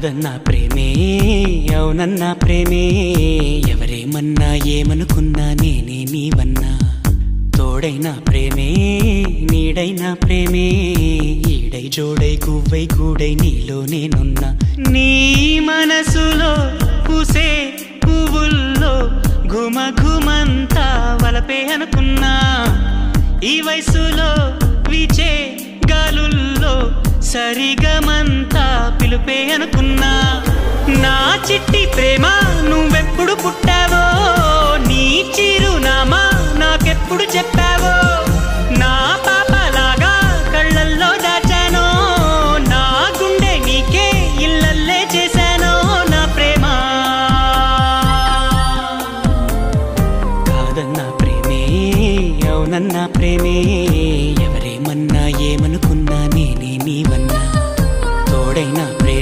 కాదన్నా ప్రేమే అవునన్నా ప్రేమే ఎవరేమన్నా ఏమనుకున్నా నేనే నీవన్నా తోడైనా ప్రేమే నీడైనా ప్రేమే ఈడై జోడై గువ్వై గూడై నీలో నేనున్నా నీ మనసులో పూసే పువ్వుల్లో ఘుమ ఘుమంతా వలపే అనుకున్నా ఈ వయసులో వీచే గాలుల్లో సరిగమంతా పిలుపే అనుకున్నా నా చిట్టి ప్రేమ